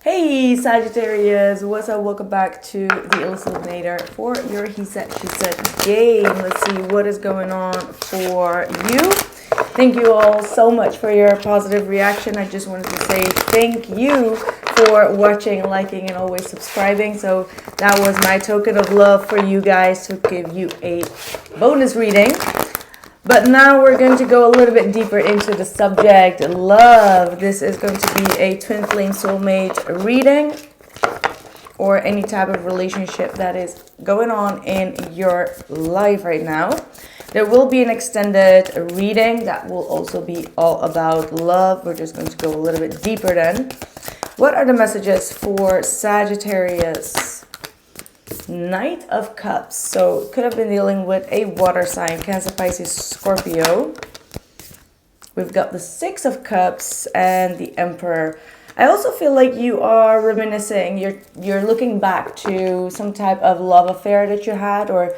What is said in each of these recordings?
Hey Sagittarius, what's up? Welcome back to the Illuminator for your He Said, She Said game. Let's see what is going on for you. Thank you all so much for your positive reaction. I just wanted to say thank you for watching, liking, and always subscribing. So that was my token of love for you guys to give you a bonus reading. But now we're going to go a little bit deeper into the subject, love. This is going to be a twin flame soulmate reading or any type of relationship that is going on in your life right now. There will be an extended reading that will also be all about love. We're just going to go a little bit deeper then. What are the messages for Sagittarius? Knight of Cups. So could have been dealing with a water sign, Cancer, Pisces, Scorpio. We've got the Six of Cups and the Emperor. I also feel like you are reminiscing. You're looking back to some type of love affair that you had, or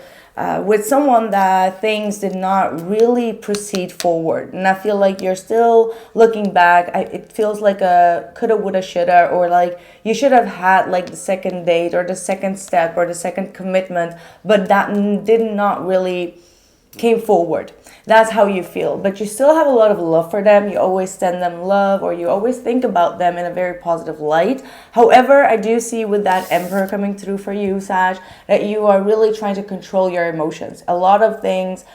with someone that things did not really proceed forward. And I feel like you're still looking back. It feels like a coulda, woulda, shoulda, or like you should have had like the second date or the second step or the second commitment, but that did not really came forward. That's how you feel, but you still have a lot of love for them. You always send them love, or you always think about them in a very positive light. However, I do see with that Emperor coming through for you, Sag, that you are really trying to control your emotions. A lot of things,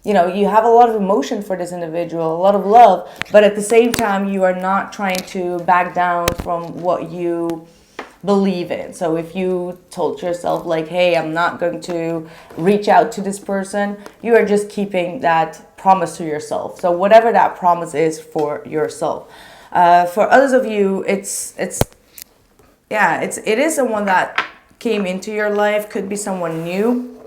you know, you have a lot of emotion for this individual, a lot of love, but at the same time, you are not trying to back down from what you believe in. So if you told yourself like, hey, I'm not going to reach out to this person, you are just keeping that promise to yourself. So whatever that promise is for yourself. For others of you, it is someone that came into your life. Could be someone new,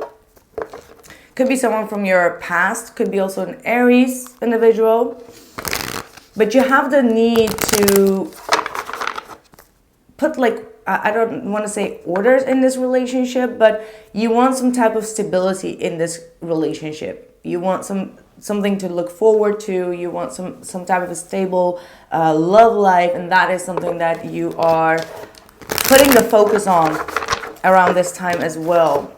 could be someone from your past, could be also an Aries individual, but you have the need to put like, I don't want to say orders in this relationship, but you want some type of stability in this relationship. You want something to look forward to. You want some type of a stable love life, and that is something that you are putting the focus on around this time as well.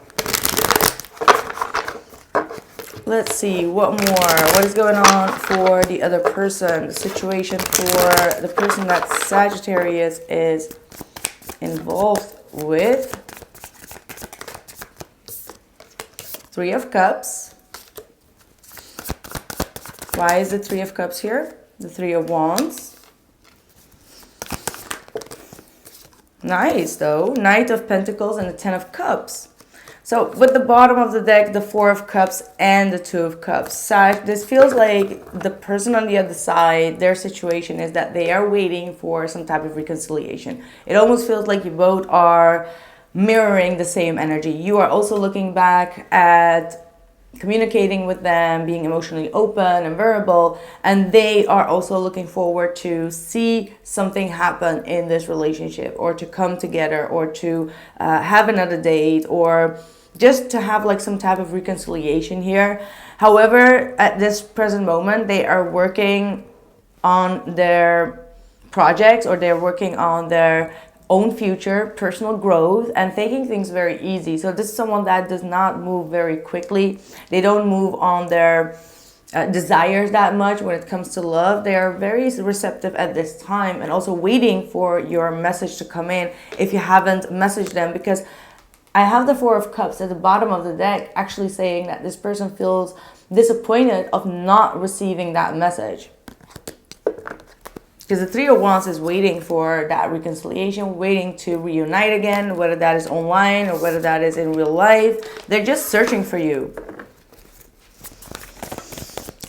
Let's see, what more? What is going on for the other person? The situation for the person that Sagittarius is involved with. Three of Cups. Why is the Three of Cups here? The Three of Wands. Nice though. Knight of Pentacles and the Ten of Cups. So with the bottom of the deck, the Four of Cups and the Two of Cups. Sag, this feels like the person on the other side, their situation is that they are waiting for some type of reconciliation. It almost feels like you both are mirroring the same energy. You are also looking back at communicating with them, being emotionally open and vulnerable, and they are also looking forward to see something happen in this relationship, or to come together, or to have another date, or just to have like some type of reconciliation here. However, at this present moment, they are working on their projects, or they're working on their own future, personal growth, and taking things very easy. So this is someone that does not move very quickly. They don't move on their desires that much when it comes to love. They are very receptive at this time, and also waiting for your message to come in if you haven't messaged them, because I have the Four of Cups at the bottom of the deck actually saying that this person feels disappointed of not receiving that message. Because the Three of Wands is waiting for that reconciliation, waiting to reunite again, whether that is online or whether that is in real life. They're just searching for you.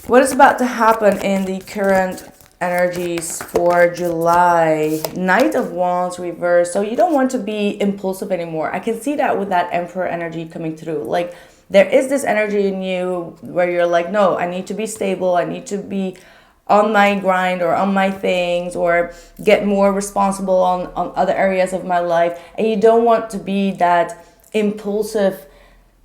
What is about to happen in the current energies for July? Knight of Wands reversed. So you don't want to be impulsive anymore. I can see that with that Emperor energy coming through. Like there is this energy in you where you're like, no, I need to be stable. I need to be on my grind or on my things, or get more responsible on other areas of my life. And you don't want to be that impulsive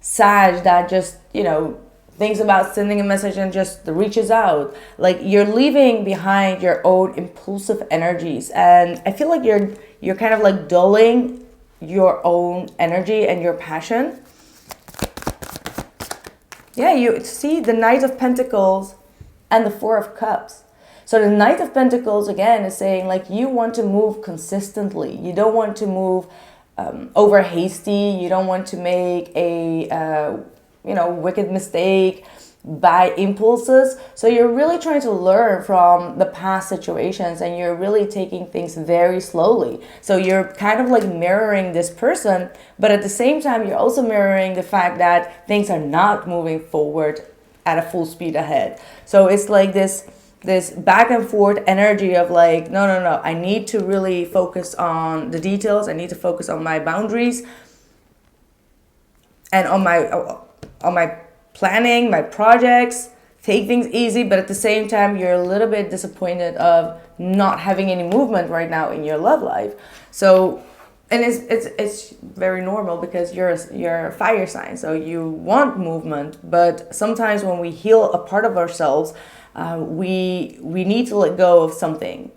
Sag that just, you know, thinks about sending a message and just reaches out. Like you're leaving behind your own impulsive energies, and I feel like you're kind of like dulling your own energy and your passion. Yeah, you see the Knight of Pentacles and the Four of Cups. So the Knight of Pentacles again is saying like you want to move consistently. You don't want to move over hasty. You don't want to make a wicked mistake by impulses. So you're really trying to learn from the past situations, and you're really taking things very slowly. So you're kind of like mirroring this person, but at the same time you're also mirroring the fact that things are not moving forward at a full speed ahead. So it's like this back and forth energy of like, no, I need to really focus on the details. I need to focus on my boundaries and on my planning, my projects, take things easy, but at the same time, you're a little bit disappointed of not having any movement right now in your love life. So, and it's very normal because you're a fire sign, so you want movement, but sometimes when we heal a part of ourselves, we need to let go of something,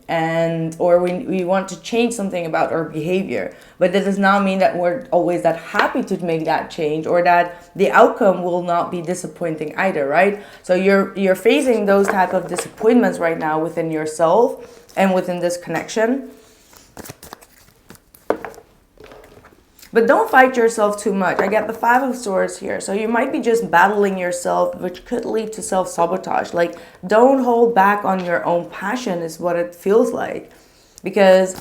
or we want to change something about our behavior, but that does not mean that we're always that happy to make that change, or that the outcome will not be disappointing either, right? So you're facing those type of disappointments right now within yourself and within this connection. But don't fight yourself too much. I get the Five of Swords here. So you might be just battling yourself, which could lead to self-sabotage. Like, don't hold back on your own passion is what it feels like. Because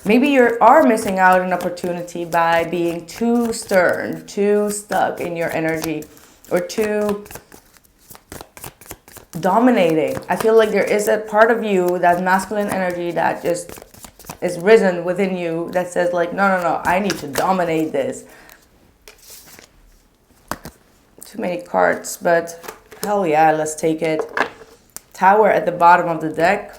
maybe you are missing out an opportunity by being too stern, too stuck in your energy, or too dominating. I feel like there is a part of you, that masculine energy, that just is risen within you, that says like, no, I need to dominate this. Too many cards, but hell yeah, let's take it. Tower at the bottom of the deck.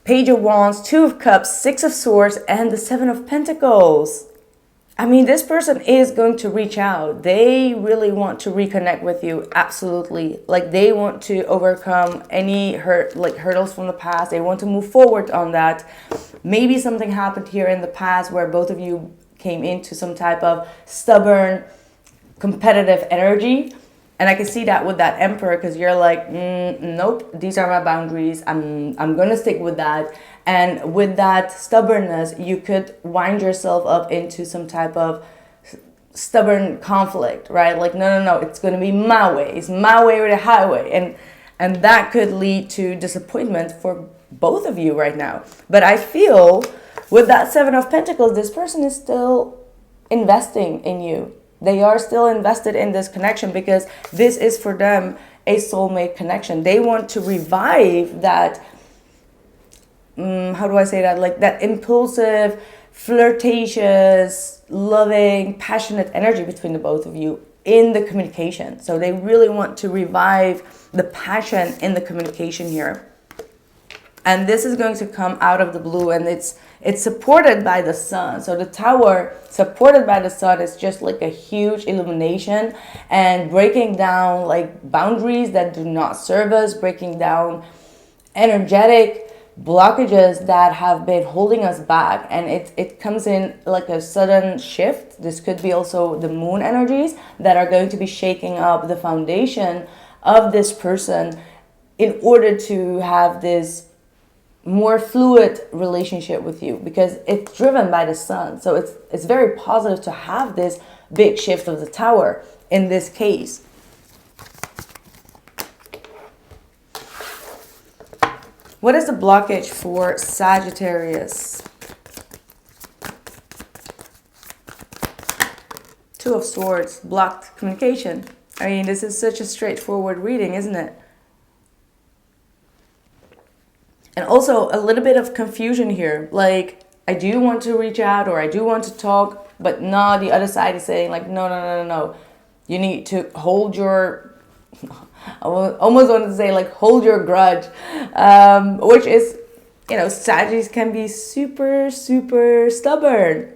Page of Wands, Two of Cups, Six of Swords, and the Seven of Pentacles. I mean, this person is going to reach out. They really want to reconnect with you. Absolutely. Like, they want to overcome any hurdles from the past. They want to move forward on that. Maybe something happened here in the past where both of you came into some type of stubborn, competitive energy. And I can see that with that Emperor, because you're like, nope, these are my boundaries. I'm going to stick with that. And with that stubbornness, you could wind yourself up into some type of stubborn conflict, right? Like, no, it's going to be my way. It's my way or the highway. And that could lead to disappointment for both of you right now. But I feel with that Seven of Pentacles, this person is still investing in you. They are still invested in this connection because this is for them a soulmate connection. They want to revive that, how do I say that? Like that impulsive, flirtatious, loving, passionate energy between the both of you in the communication. So they really want to revive the passion in the communication here. And this is going to come out of the blue, and it's supported by the sun. So the Tower supported by the sun is just like a huge illumination and breaking down like boundaries that do not serve us, breaking down energetic blockages that have been holding us back. And it comes in like a sudden shift. This could be also the moon energies that are going to be shaking up the foundation of this person in order to have this more fluid relationship with you, because it's driven by the sun. So it's very positive to have this big shift of the Tower in this case. What is the blockage for Sagittarius? Two of Swords, blocked communication. I mean, this is such a straightforward reading, isn't it? And also a little bit of confusion here. Like, I do want to reach out or I do want to talk, but no, the other side is saying like, no. You need to hold your, I almost wanted to say like, hold your grudge. Which is, Sagittarius can be super, super stubborn.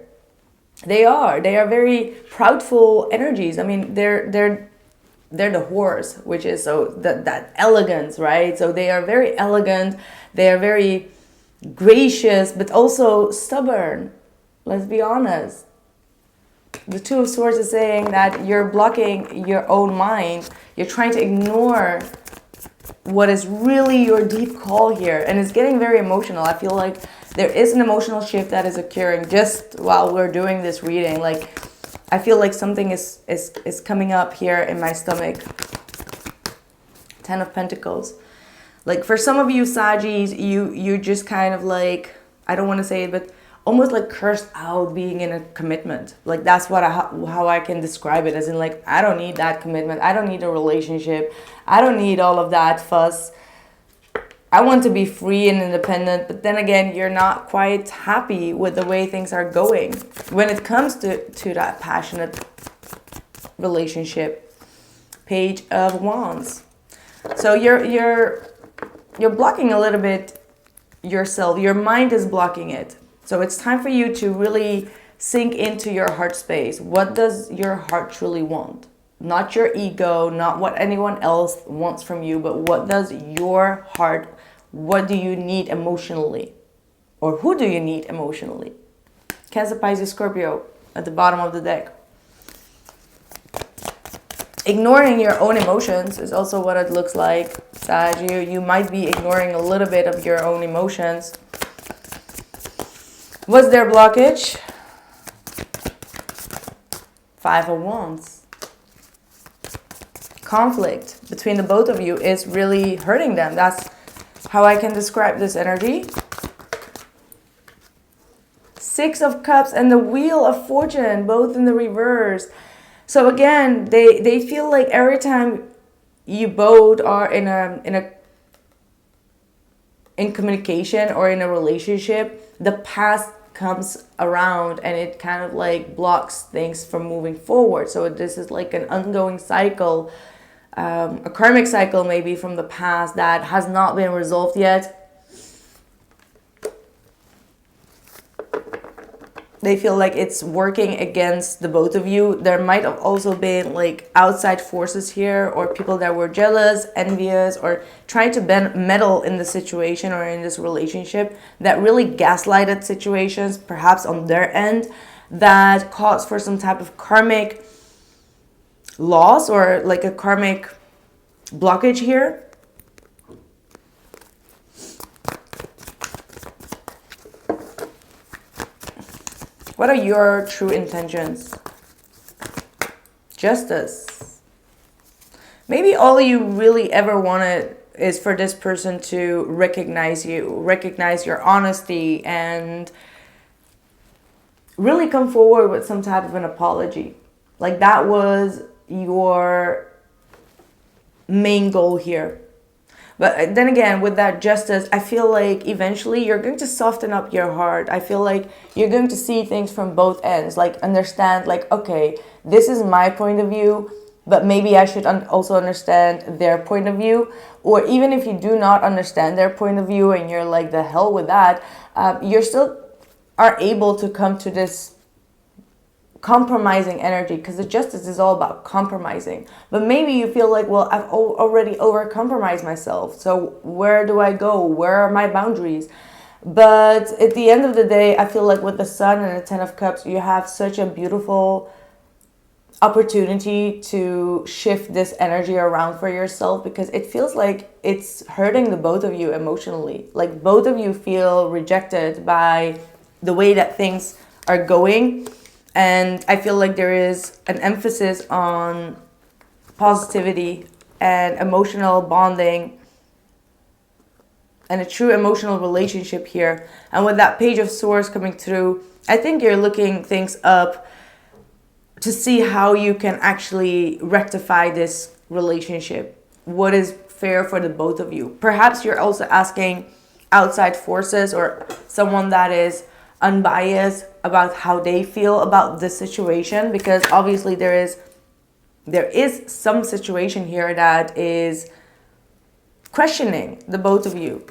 They are very proudful energies. I mean, they're the horse, which is so that elegance, right? So they are very elegant, they are very gracious, but also stubborn. Let's be honest. The Two of Swords is saying that you're blocking your own mind. You're trying to ignore what is really your deep call here. And it's getting very emotional. I feel like there is an emotional shift that is occurring just while we're doing this reading. Like, I feel like something is coming up here in my stomach. Ten of Pentacles. Like, for some of you Sagis, you just kind of like, I don't want to say it, but almost like cursed out being in a commitment. Like, that's what how I can describe it, as in like, I don't need that commitment. I don't need a relationship. I don't need all of that fuss. I want to be free and independent. But then again, you're not quite happy with the way things are going when it comes to that passionate relationship. Page of Wands. So you're blocking a little bit yourself. Your mind is blocking it. So it's time for you to really sink into your heart space. What does your heart truly want? Not your ego, not what anyone else wants from you, but what does your heart, what do you need emotionally? Or who do you need emotionally? Cancer, Pisces, Scorpio at the bottom of the deck. Ignoring your own emotions is also what it looks like, Sag. You might be ignoring a little bit of your own emotions. What's their blockage? Five of Wands. Conflict between the both of you is really hurting them. That's how I can describe this energy. Six of Cups and the Wheel of Fortune, both in the reverse. So again, they feel like every time you both are in communication or in a relationship, the past comes around and it kind of like blocks things from moving forward. So this is like an ongoing cycle, a karmic cycle maybe from the past that has not been resolved yet. They feel like it's working against the both of you. There might have also been like outside forces here, or people that were jealous, envious, or trying to meddle in the situation or in this relationship that really gaslighted situations, perhaps on their end, that caused for some type of karmic loss or like a karmic blockage here. What are your true intentions? Justice. Maybe all you really ever wanted is for this person to recognize you, recognize your honesty, and really come forward with some type of an apology. Like, that was your main goal here. But then again, with that justice, I feel like eventually you're going to soften up your heart. I feel like you're going to see things from both ends. Like, understand, like, okay, this is my point of view, but maybe I should also understand their point of view. Or even if you do not understand their point of view and you're like, the hell with that, you're still are able to come to this compromising energy, because the justice is all about compromising. But maybe you feel like, well, I've already over compromised myself, so where do I go? Where are my boundaries? But at the end of the day, I feel like with the Sun and the Ten of Cups, you have such a beautiful opportunity to shift this energy around for yourself, because it feels like it's hurting the both of you emotionally. Like, both of you feel rejected by the way that things are going. And I feel like there is an emphasis on positivity and emotional bonding and a true emotional relationship here. And with that Page of Swords coming through, I think you're looking things up to see how you can actually rectify this relationship. What is fair for the both of you? Perhaps you're also asking outside forces or someone that is unbiased about how they feel about this situation, because obviously there is some situation here that is questioning the both of you.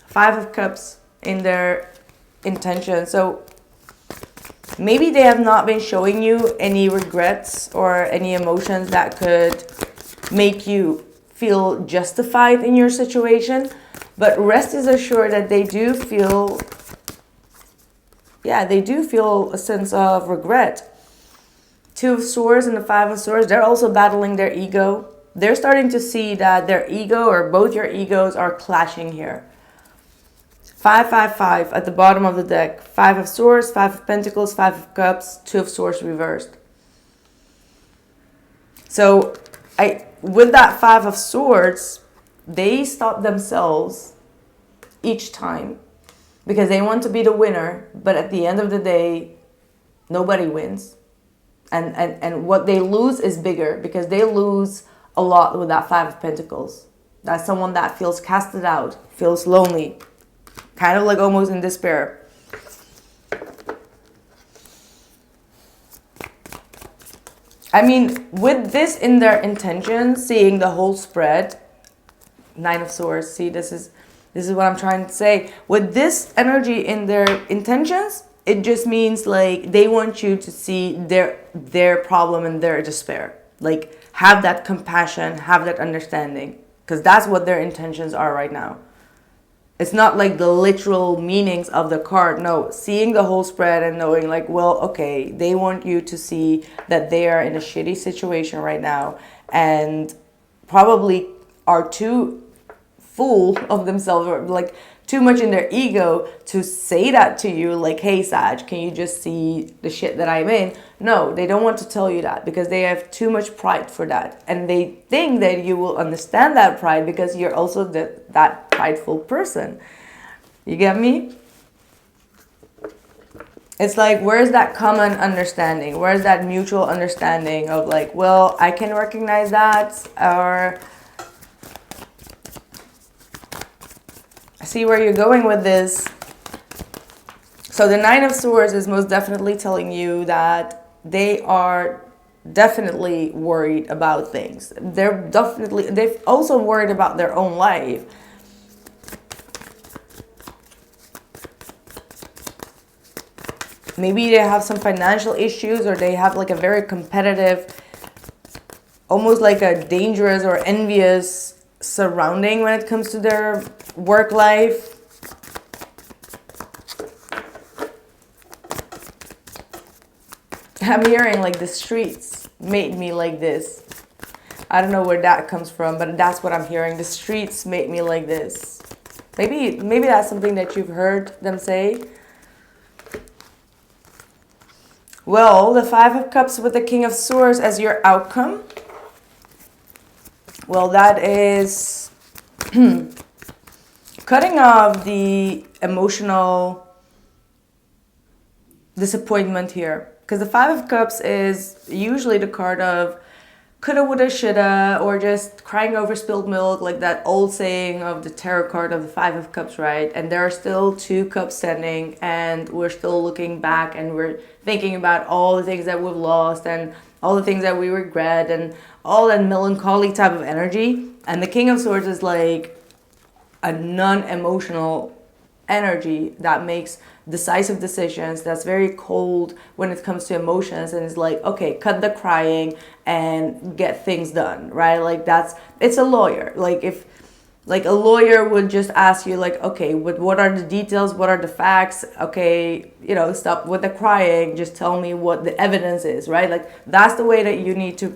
Five of Cups in their intention. So Maybe they have not been showing you any regrets or any emotions that could make you feel justified in your situation. But rest is assured that they do feel, they do feel a sense of regret. Two of Swords and the Five of Swords, they're also battling their ego. They're starting to see that their ego, or both your egos, are clashing here. 555 at the bottom of the deck. Five of Swords, Five of Pentacles, Five of Cups, Two of Swords reversed. So with that Five of Swords, they stop themselves each time because they want to be the winner, but at the end of the day, nobody wins. And what they lose is bigger, because they lose a lot with that Five of Pentacles. That's someone that feels casted out, feels lonely, kind of like almost in despair. I mean, with this in their intention, seeing the whole spread, Nine of Swords, see, this is what I'm trying to say. With this energy in their intentions, it just means like they want you to see their problem and their despair. Like, have that compassion, have that understanding, because that's what their intentions are right now. It's not like the literal meanings of the card. No, seeing the whole spread and knowing like, well, okay, they want you to see that they are in a shitty situation right now and probably are too full of themselves, or like too much in their ego to say that to you, like, hey Sag, can you just see the shit that I'm in? No, they don't want to tell you that because they have too much pride for that, and they think that you will understand that pride because you're also that prideful person. You get me? It's like, where's that common understanding? Where's that mutual understanding of like, well, I can recognize that, or I see where you're going with this. So the Nine of Swords is most definitely telling you that they are definitely worried about things. They've also worried about their own life. Maybe they have some financial issues, or they have like a very competitive, almost like a dangerous or envious surrounding when it comes to their work life. I'm hearing like the streets made me like this. I don't know where that comes from, but that's what I'm hearing. The streets made me like this. Maybe that's something that you've heard them say. Well, the Five of Cups with the King of Swords as your outcome. Well, that is cutting off the emotional disappointment here. Because the Five of Cups is usually the card of coulda, woulda, shoulda, or just crying over spilled milk, like that old saying of the tarot card of the Five of Cups, right? And there are still two cups standing, and we're still looking back, and we're thinking about all the things that we've lost and all the things that we regret and all that melancholy type of energy. And the King of Swords is like a non-emotional energy that makes decisive decisions, that's very cold when it comes to emotions, and it's like, okay, cut the crying and get things done, right? Like it's a lawyer. Like if like a lawyer would just ask you like, okay, what are the details, what are the facts, okay, stop with the crying, just tell me what the evidence is, right? Like that's the way that you need to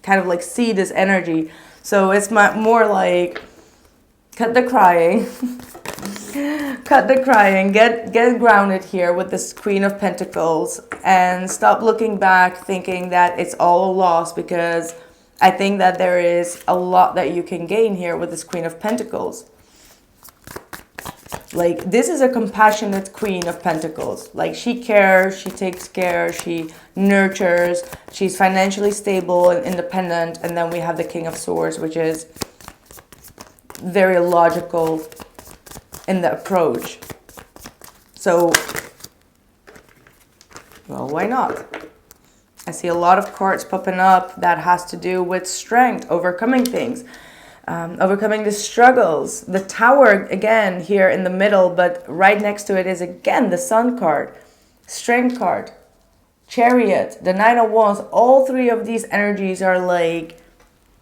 kind of like see this energy. So it's more like cut the crying. Cut the crying, get grounded here with this Queen of Pentacles, and stop looking back thinking that it's all a loss, because I think that there is a lot that you can gain here with this Queen of Pentacles. Like, this is a compassionate Queen of Pentacles. Like, she cares, she takes care, she nurtures, she's financially stable and independent. And then we have the King of Swords, which is very logical in the approach. So, well, why not? I see a lot of cards popping up that has to do with strength, overcoming things, overcoming the struggles. The Tower again here in the middle, but right next to it is again the Sun card, strength card. Chariot, the Nine of Wands, all three of these energies are like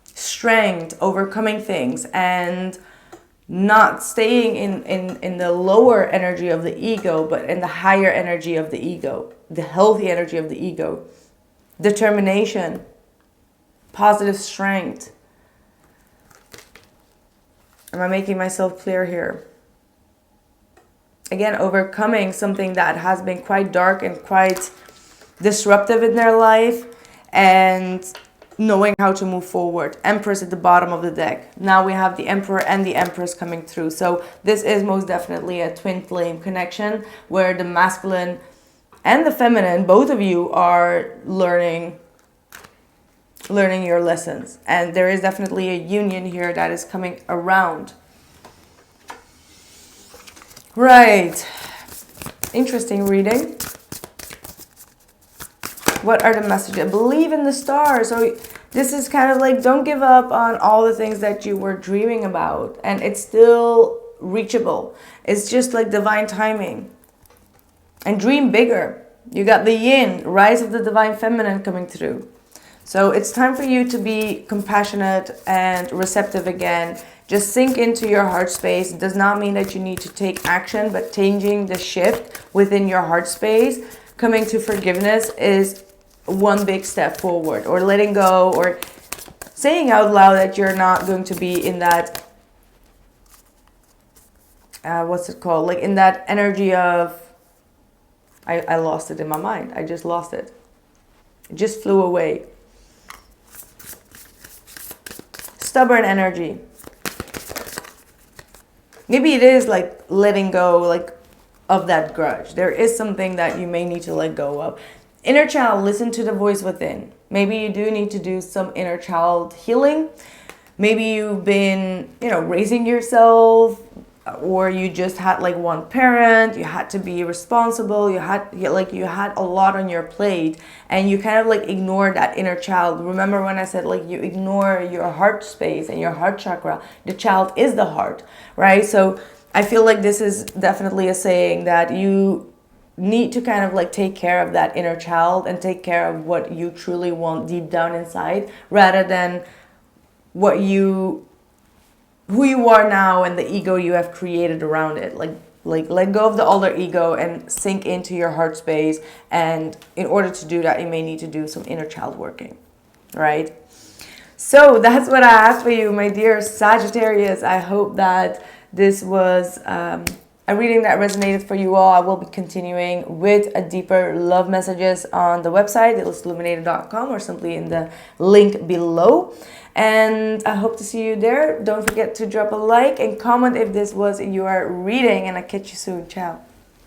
strength, overcoming things, and not staying in the lower energy of the ego, but in the higher energy of the ego, the healthy energy of the ego. Determination, positive strength. Am I making myself clear here? Again, overcoming something that has been quite dark and quite disruptive in their life, and knowing how to move forward. Empress at the bottom of the deck. Now we have the Emperor and the Empress coming through. So this is most definitely a twin flame connection where the masculine and the feminine, both of you, are learning your lessons. And there is definitely a union here that is coming around. Right. Interesting reading. What are the messages? Believe in the stars. So this is kind of like, don't give up on all the things that you were dreaming about. And it's still reachable. It's just like divine timing. And dream bigger. You got the yin, rise of the divine feminine coming through. So it's time for you to be compassionate and receptive again. Just sink into your heart space. It does not mean that you need to take action, but changing the shift within your heart space, coming to forgiveness, is one big step forward. Or letting go, or saying out loud that you're not going to be in that, what's it called? Like in that energy of, I lost it in my mind. I just lost it. It just flew away. Stubborn energy. Maybe it is like letting go, like, of that grudge. There is something that you may need to let go of. Inner child, listen to the voice within. Maybe you do need to do some inner child healing. Maybe you've been, raising yourself, or you just had like one parent, you had to be responsible, you had a lot on your plate, and you kind of like ignored that inner child. Remember when I said like you ignore your heart space and your heart chakra? The child is the heart, right? So I feel like this is definitely a saying that you need to kind of like take care of that inner child and take care of what you truly want deep down inside, rather than who you are now and the ego you have created around it. Like let go of the older ego and sink into your heart space. And in order to do that, you may need to do some inner child working, right? So that's what I have for you, my dear Sagittarius. I hope that this was a reading that resonated for you all. I will be continuing with a deeper love messages on the website, illuminator.com, or simply in the link below. And I hope to see you there. Don't forget to drop a like and comment if this was your reading, and I'll catch you soon. Ciao.